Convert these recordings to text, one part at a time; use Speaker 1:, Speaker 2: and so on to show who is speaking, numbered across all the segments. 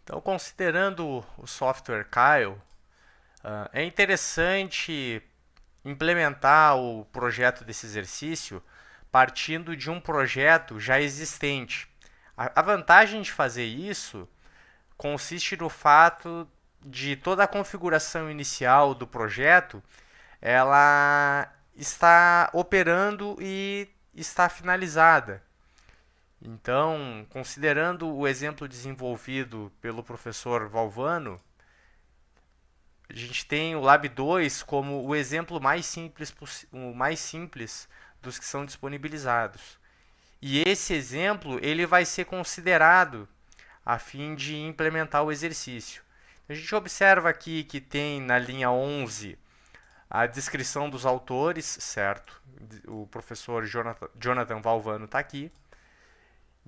Speaker 1: Então, considerando o software Kyle, é interessante implementar o projeto desse exercício partindo de um projeto já existente. A vantagem de fazer isso consiste no fato de toda a configuração inicial do projeto ela está operando e está finalizada. Então, considerando o exemplo desenvolvido pelo professor Valvano, a gente tem o Lab 2 como o exemplo mais simples dos que são disponibilizados. E esse exemplo ele vai ser considerado a fim de implementar o exercício. A gente observa aqui que tem na linha 11 a descrição dos autores, certo? O professor Jonathan Valvano está aqui.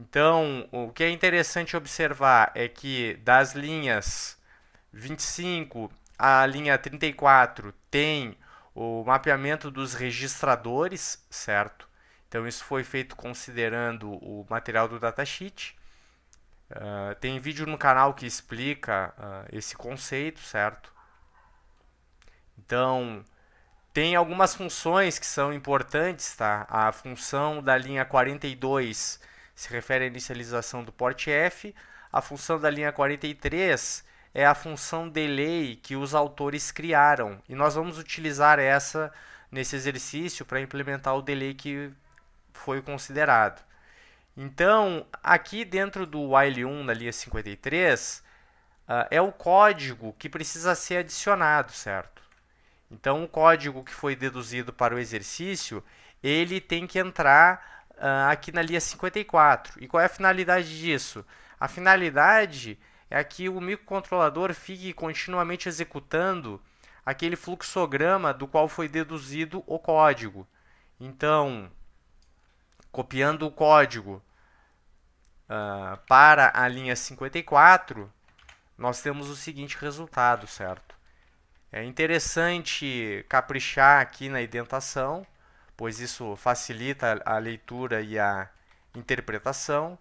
Speaker 1: Então, o que é interessante observar é que das linhas 25 à linha 34 tem o mapeamento dos registradores, certo? Então, isso foi feito considerando o material do datasheet. Tem vídeo no canal que explica esse conceito, certo? Então, tem algumas funções que são importantes, tá? A função da linha 42 se refere à inicialização do port F. A função da linha 43 é a função delay que os autores criaram. E nós vamos utilizar essa nesse exercício para implementar o delay que foi considerado. Então, aqui dentro do while 1 na linha 53, é o código que precisa ser adicionado, certo? Então, o código que foi deduzido para o exercício, ele tem que entrar aqui na linha 54. E qual é a finalidade disso? A finalidade é que o microcontrolador fique continuamente executando aquele fluxograma do qual foi deduzido o código. Então, copiando o código para a linha 54, nós temos o seguinte resultado, certo? É interessante caprichar aqui na indentação, pois isso facilita a leitura e a interpretação.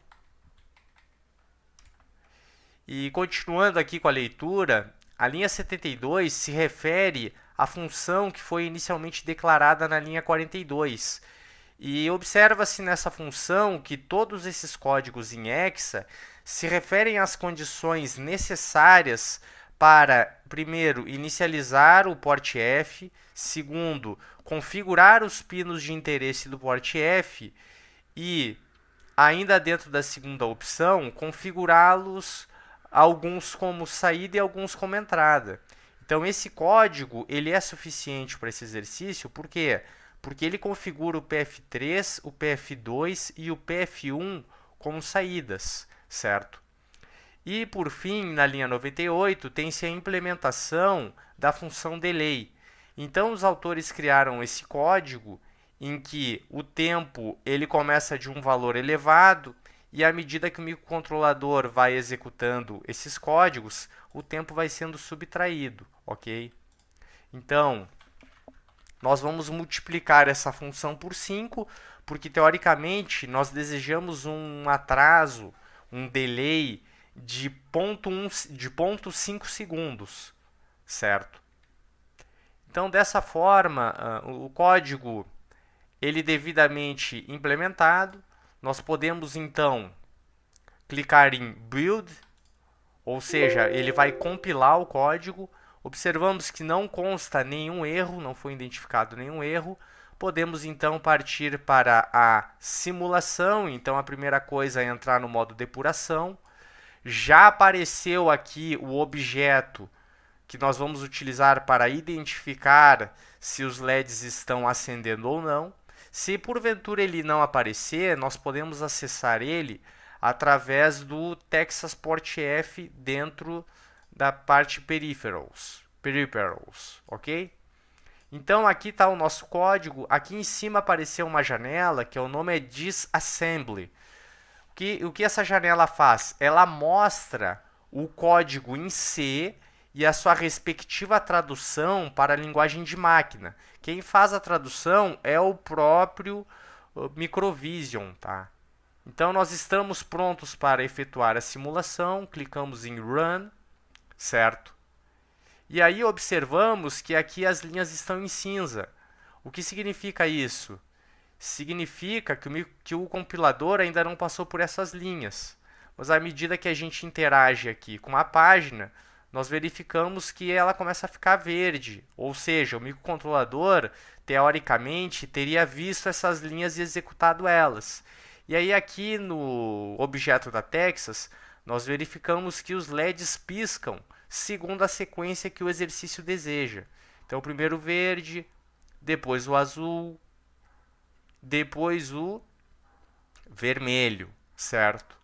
Speaker 1: E continuando aqui com a leitura, a linha 72 se refere à função que foi inicialmente declarada na linha 42. E observa-se nessa função que todos esses códigos em hexa se referem às condições necessárias para, primeiro, inicializar o port F, segundo, configurar os pinos de interesse do port F e, ainda dentro da segunda opção, configurá-los alguns como saída e alguns como entrada. Então esse código ele é suficiente para esse exercício, por quê? Porque ele configura o PF3, o PF2 e o PF1 como saídas, certo? E por fim, na linha 98, tem-se a implementação da função delay. Então os autores criaram esse código em que o tempo ele começa de um valor elevado e à medida que o microcontrolador vai executando esses códigos, o tempo vai sendo subtraído, ok? Então, nós vamos multiplicar essa função por 5, porque teoricamente nós desejamos um atraso, um delay de 0,5 segundos, certo? Então, dessa forma, o código ele devidamente implementado, nós podemos então clicar em Build, ou seja, ele vai compilar o código. Observamos que não consta nenhum erro, não foi identificado nenhum erro. Podemos então partir para a simulação. Então a primeira coisa é entrar no modo depuração. Já apareceu aqui o objeto que nós vamos utilizar para identificar se os LEDs estão acendendo ou não. Se porventura ele não aparecer, nós podemos acessar ele através do Texas Port F dentro da parte peripherals, ok? Então aqui está o nosso código. Aqui em cima apareceu uma janela que o nome é Disassembly. O que essa janela faz? Ela mostra o código em C e a sua respectiva tradução para a linguagem de máquina. Quem faz a tradução é o próprio Microvision, tá? Então, nós estamos prontos para efetuar a simulação, clicamos em Run, certo? E aí observamos que aqui as linhas estão em cinza. O que significa isso? Significa que o compilador ainda não passou por essas linhas. Mas à medida que a gente interage aqui com a página, nós verificamos que ela começa a ficar verde. Ou seja, o microcontrolador, teoricamente, teria visto essas linhas e executado elas. E aí aqui no objeto da Texas, nós verificamos que os LEDs piscam segundo a sequência que o exercício deseja. Então, primeiro o verde, depois o azul, depois o vermelho, certo?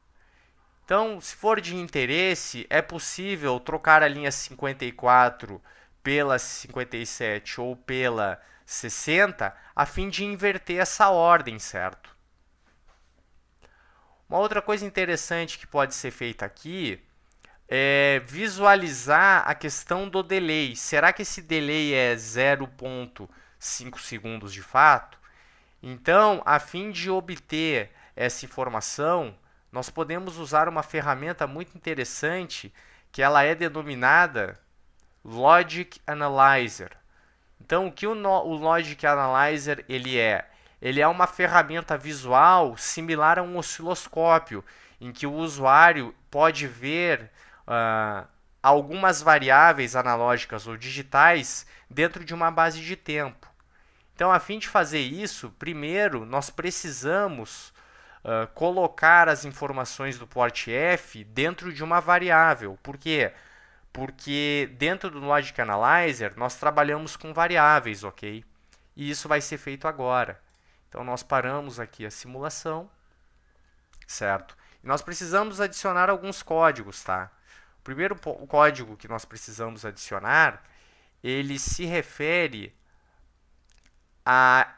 Speaker 1: Então, se for de interesse, é possível trocar a linha 54 pela 57 ou pela 60 a fim de inverter essa ordem, certo? Uma outra coisa interessante que pode ser feita aqui é visualizar a questão do delay. Será que esse delay é 0,5 segundos de fato? Então, a fim de obter essa informação, nós podemos usar uma ferramenta muito interessante que ela é denominada Logic Analyzer. Então, o que o Logic Analyzer ele é? Ele é uma ferramenta visual similar a um osciloscópio, em que o usuário pode ver algumas variáveis analógicas ou digitais dentro de uma base de tempo. Então, a fim de fazer isso, primeiro nós precisamos colocar as informações do port F dentro de uma variável. Por quê? Porque dentro do Logic Analyzer nós trabalhamos com variáveis, ok? E isso vai ser feito agora. Então, nós paramos aqui a simulação, certo? E nós precisamos adicionar alguns códigos, tá? O primeiro código que nós precisamos adicionar, ele se refere à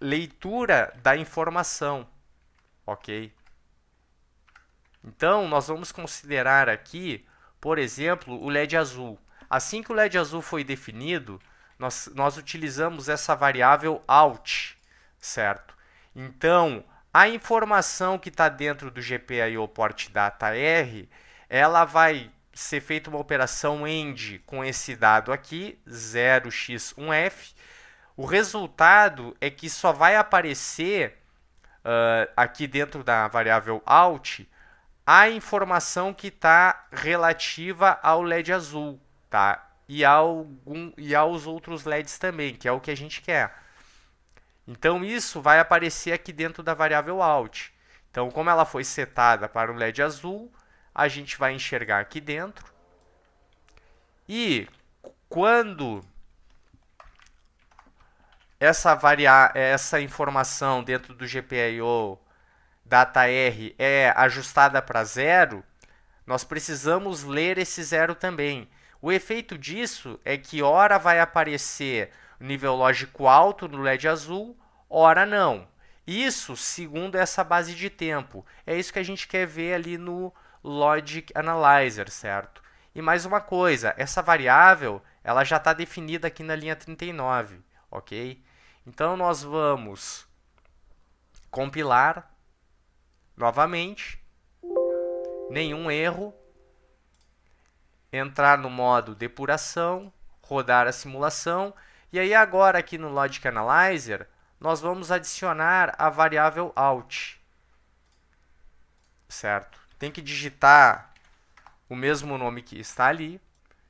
Speaker 1: leitura da informação, ok? Então, nós vamos considerar aqui, por exemplo, o LED azul. Assim que o LED azul foi definido, nós utilizamos essa variável out, certo? Então, a informação que está dentro do GPIO port data R, ela vai ser feita uma operação AND com esse dado aqui, 0x1f. O resultado é que só vai aparecer aqui dentro da variável out a informação que está relativa ao LED azul, tá? E aos outros LEDs também, que é o que a gente quer. Então, isso vai aparecer aqui dentro da variável out. Então, como ela foi setada para o LED azul, a gente vai enxergar aqui dentro. E quando essa informação dentro do GPIO data R é ajustada para 0, nós precisamos ler esse 0 também. O efeito disso é que ora vai aparecer o nível lógico alto no LED azul, ora não. Isso segundo essa base de tempo. É isso que a gente quer ver ali no Logic Analyzer, certo? E mais uma coisa, essa variável ela já está definida aqui na linha 39, ok? Então, nós vamos compilar novamente, nenhum erro, entrar no modo depuração, rodar a simulação, e aí agora aqui no Logic Analyzer, nós vamos adicionar a variável out, certo? Tem que digitar o mesmo nome que está ali.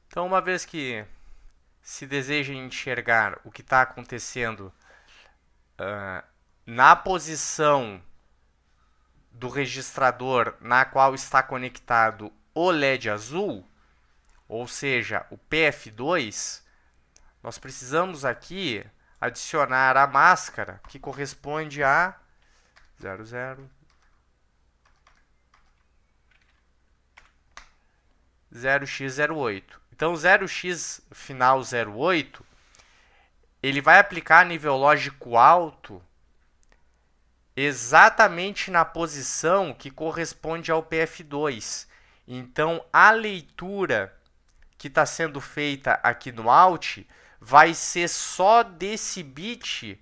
Speaker 1: Então, uma vez que se deseja enxergar o que está acontecendo na posição do registrador na qual está conectado o LED azul, ou seja, o PF2, nós precisamos aqui adicionar a máscara que corresponde a 00 0x08. Então, 0x final 08, ele vai aplicar nível lógico alto exatamente na posição que corresponde ao PF2. Então, a leitura que está sendo feita aqui no out vai ser só desse bit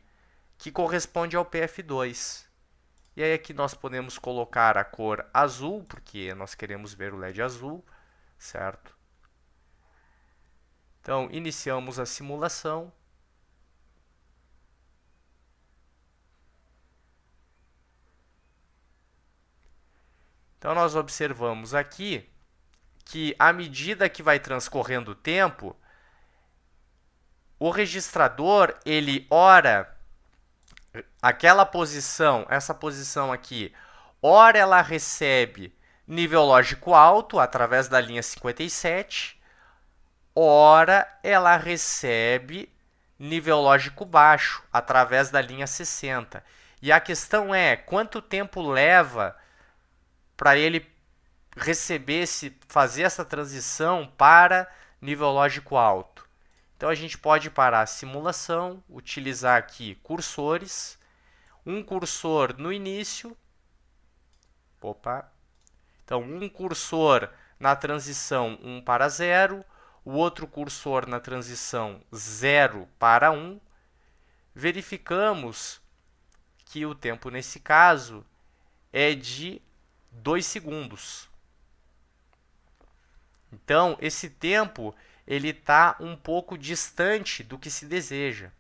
Speaker 1: que corresponde ao PF2. E aí aqui nós podemos colocar a cor azul, porque nós queremos ver o LED azul, certo? Então, iniciamos a simulação. Então, nós observamos aqui que, à medida que vai transcorrendo o tempo, o registrador, ele ora aquela posição, essa posição aqui, ora ela recebe nível lógico alto através da linha 57, ora ela recebe nível lógico baixo através da linha 60. E a questão é, quanto tempo leva para ele fazer essa transição para nível lógico alto? Então a gente pode parar a simulação, utilizar aqui cursores, um cursor no início, então um cursor na transição 1 para 0, o outro cursor na transição 0 para 1. Verificamos que o tempo nesse caso é de 2 segundos. Então, esse tempo ele está um pouco distante do que se deseja.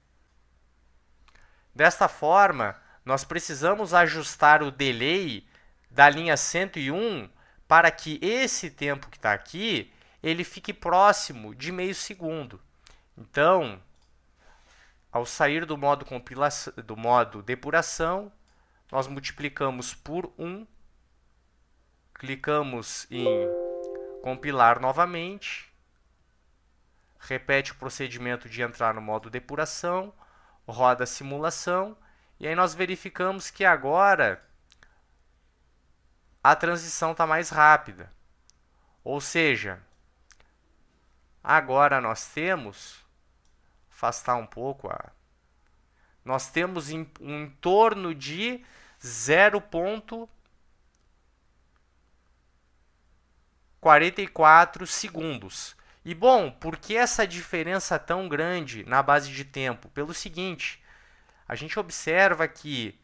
Speaker 1: Desta forma, nós precisamos ajustar o delay da linha 101 para que esse tempo que está aqui, ele fique próximo de meio segundo. Então, ao sair do modo depuração, nós multiplicamos por 1, clicamos em compilar novamente, repete o procedimento de entrar no modo depuração, roda a simulação, e aí nós verificamos que agora a transição está mais rápida. Ou seja, agora nós temos, afastar um pouco, nós temos em torno de 0,44 segundos. E bom, por que essa diferença tão grande na base de tempo? Pelo seguinte, a gente observa que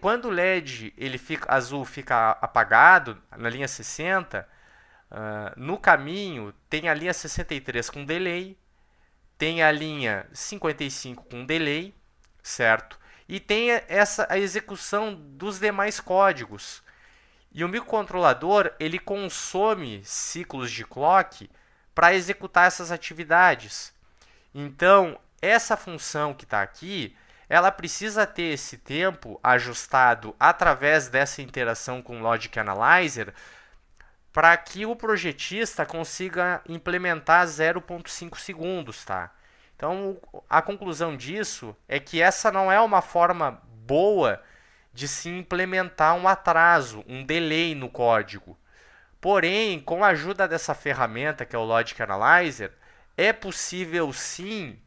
Speaker 1: quando o LED azul fica apagado na linha 60, no caminho tem a linha 63 com delay, tem a linha 55 com delay, certo? E tem a execução dos demais códigos. E o microcontrolador ele consome ciclos de clock para executar essas atividades. Então, essa função que está aqui, ela precisa ter esse tempo ajustado através dessa interação com o Logic Analyzer para que o projetista consiga implementar 0,5 segundos, tá? Então, a conclusão disso é que essa não é uma forma boa de se implementar um atraso, um delay no código. Porém, com a ajuda dessa ferramenta, que é o Logic Analyzer, é possível sim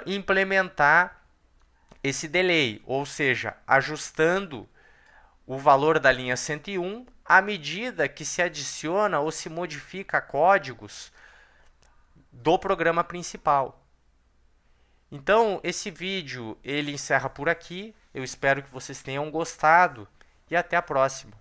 Speaker 1: implementar esse delay, ou seja, ajustando o valor da linha 101 à medida que se adiciona ou se modifica códigos do programa principal. Então, esse vídeo ele encerra por aqui. Eu espero que vocês tenham gostado e até a próxima.